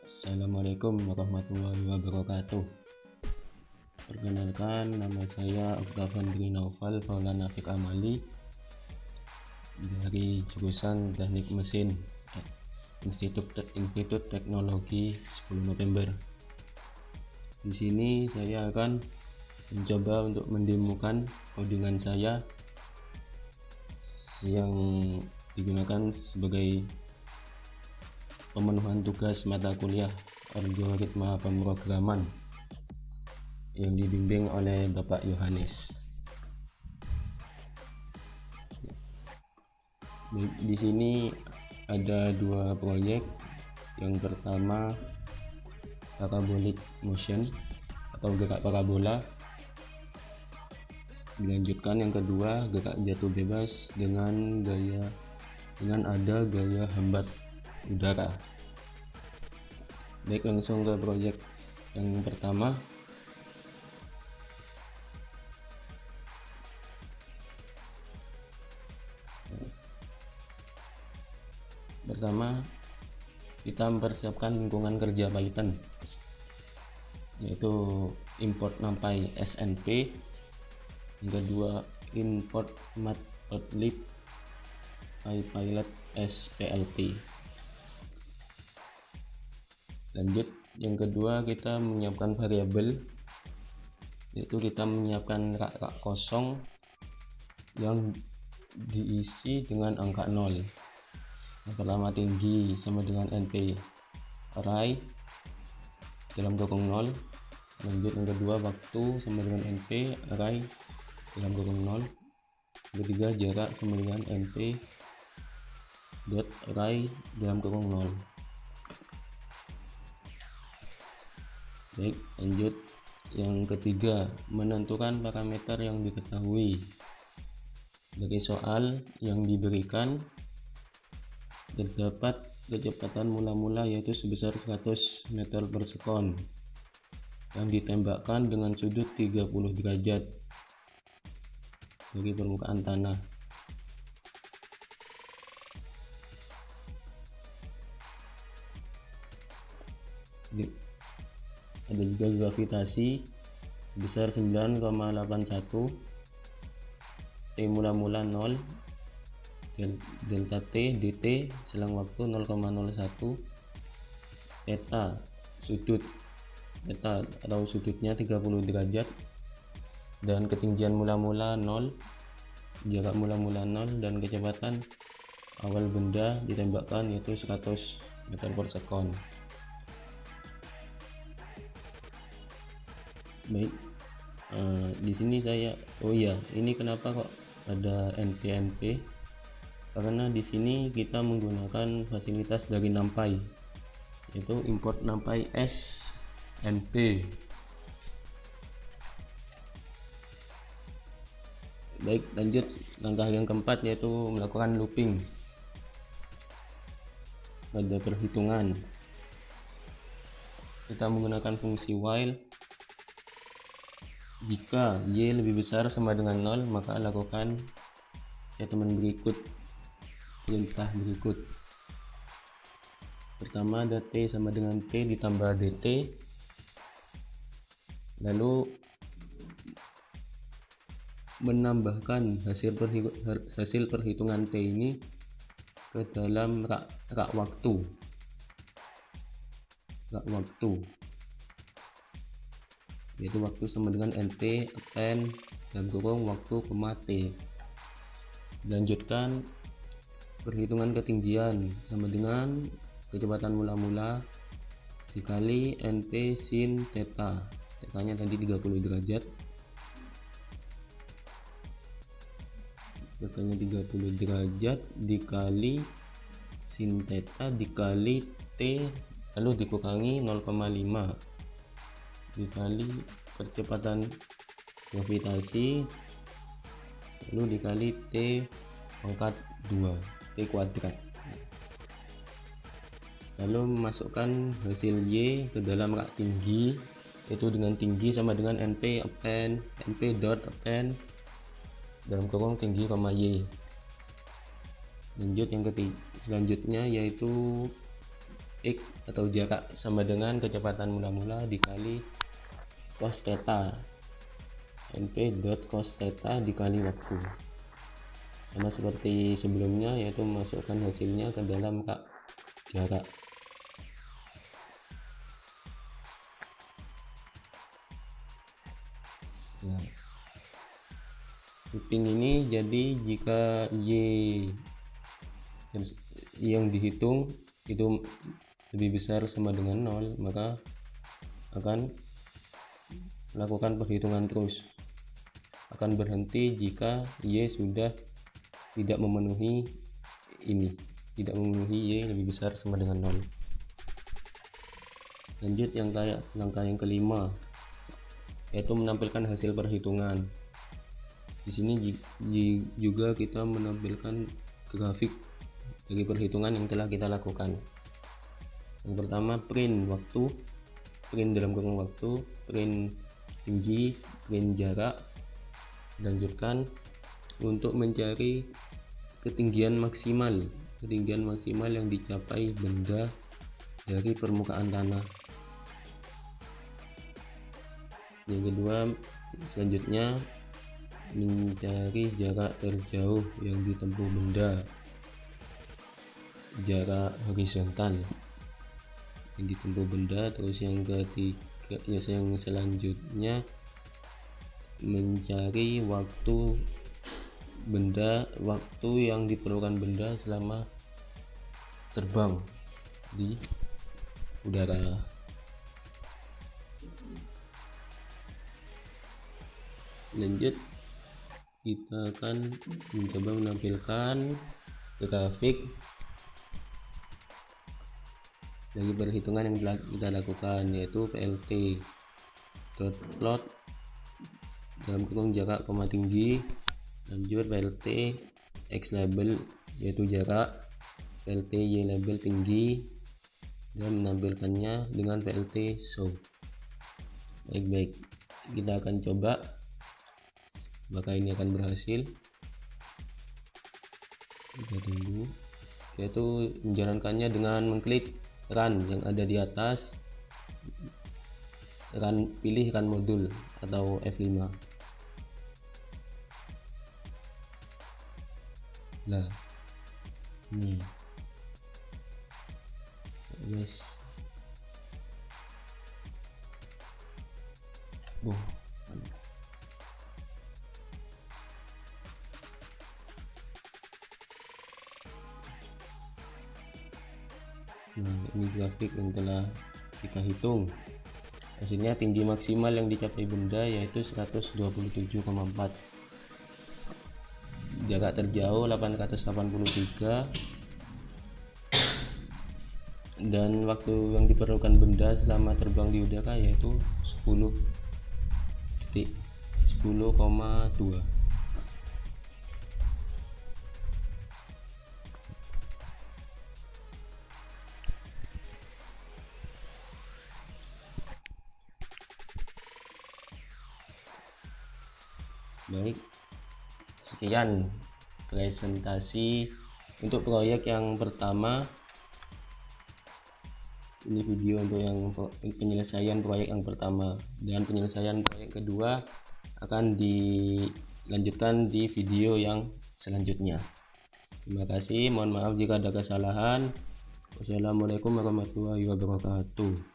Assalamualaikum warahmatullahi wabarakatuh. Perkenalkan, nama saya Octavian Naufal Maulana Fiq Amali dari jurusan Teknik Mesin Institut Teknologi 10 November. Di sini saya akan mencoba untuk mendemokan codingan saya yang digunakan sebagai pemenuhan tugas mata kuliah algoritma pemrograman yang dibimbing oleh Bapak Yohanes. Di sini ada dua proyek. Yang pertama parabolic motion atau gerak parabola. Dilanjutkan yang kedua gerak jatuh bebas dengan ada gaya hambat udara. Baik, langsung ke proyek yang pertama. Pertama, kita mempersiapkan lingkungan kerja Python, yaitu import numpy snp. Yang kedua, import matplotlib pypilot splp. Lanjut, yang kedua kita menyiapkan variabel, yaitu kita menyiapkan rak kosong yang diisi dengan angka 0. Yang pertama tinggi sama dengan np array dalam kurung 0. Lanjut, yang kedua waktu sama dengan np array dalam kurung 0. Yang ketiga jarak sama dengan np dot array dalam kurung 0. Baik, lanjut yang ketiga, menentukan parameter yang diketahui. Dari soal yang diberikan terdapat kecepatan mula-mula yaitu sebesar 100 meter per sekon yang ditembakkan dengan sudut 30 derajat dari permukaan tanah. Ada juga gravitasi sebesar 9,81, T mula-mula 0, delta T dt selang waktu 0,01, theta sudut theta atau sudutnya 30 derajat, dan ketinggian mula-mula 0, jarak mula-mula 0, dan kecepatan awal benda ditembakkan yaitu 100 meter per sekon. Baik, di sini saya ini kenapa kok ada np, karena di sini kita menggunakan fasilitas dari numpy, yaitu import numpy snp. Baik, lanjut langkah yang keempat, yaitu melakukan looping pada perhitungan. Kita menggunakan fungsi while. Jika y lebih besar sama dengan 0, maka lakukan statement berikut, perintah berikut. Pertama, ada t sama dengan t ditambah dt, lalu menambahkan hasil perhitungan t ini ke dalam rak waktu, yaitu waktu sama dengan np append dan kurung waktu, t. Lanjutkan perhitungan ketinggian sama dengan kecepatan mula-mula dikali np sin theta, tetanya tadi 30 derajat, tetanya 30 derajat dikali sin theta dikali t, lalu dikurangi 0,5 dikali percepatan gravitasi, lalu dikali t pangkat 2, t kuadrat. Lalu masukkan hasil y ke dalam rak tinggi, yaitu dengan tinggi sama dengan np dot append dalam kurung tinggi, y. Lanjut yang selanjutnya, yaitu X atau jarak sama dengan kecepatan mula-mula dikali cos theta, np.cos theta dikali waktu. Sama seperti sebelumnya, yaitu masukkan hasilnya ke dalam rak jarak. Nah, looping ini jadi jika Y yang dihitung itu lebih besar sama dengan 0, maka akan melakukan perhitungan terus. Akan berhenti jika Y sudah tidak memenuhi ini, tidak memenuhi Y lebih besar sama dengan 0. Lanjut langkah yang kelima, yaitu menampilkan hasil perhitungan. Di sini juga kita menampilkan grafik dari perhitungan yang telah kita lakukan. Yang pertama, print waktu, print dalam kurung waktu, print tinggi, print jarak. Lanjutkan untuk mencari ketinggian maksimal yang dicapai benda dari permukaan tanah. Yang kedua, selanjutnya mencari jarak terjauh yang ditempuh benda, jarak horizontal yang ditempuh benda. Terus yang ketiga, yang selanjutnya mencari waktu yang diperlukan benda selama terbang di udara. Lanjut, kita akan mencoba menampilkan grafik dari perhitungan yang telah kita lakukan, yaitu plt.plot dalam kurung jarak, tinggi. Lanjut plt x label yaitu jarak, plt y label tinggi, dan menampilkannya dengan plt show. Baik, kita akan coba apakah ini akan berhasil. Kita tunggu, yaitu menjalankannya dengan mengklik run yang ada di atas, pilih run modul atau F5. Nah, ini yes. Nah, ini grafik yang telah kita hitung. Hasilnya tinggi maksimal yang dicapai benda yaitu 127,4, jarak terjauh 883, dan waktu yang diperlukan benda selama terbang di udara yaitu 10,2. Baik, sekian presentasi untuk proyek yang pertama. Ini video untuk yang penyelesaian proyek yang pertama, dan penyelesaian proyek kedua akan dilanjutkan di video yang selanjutnya. Terima kasih, mohon maaf jika ada kesalahan. Wassalamualaikum warahmatullahi wabarakatuh.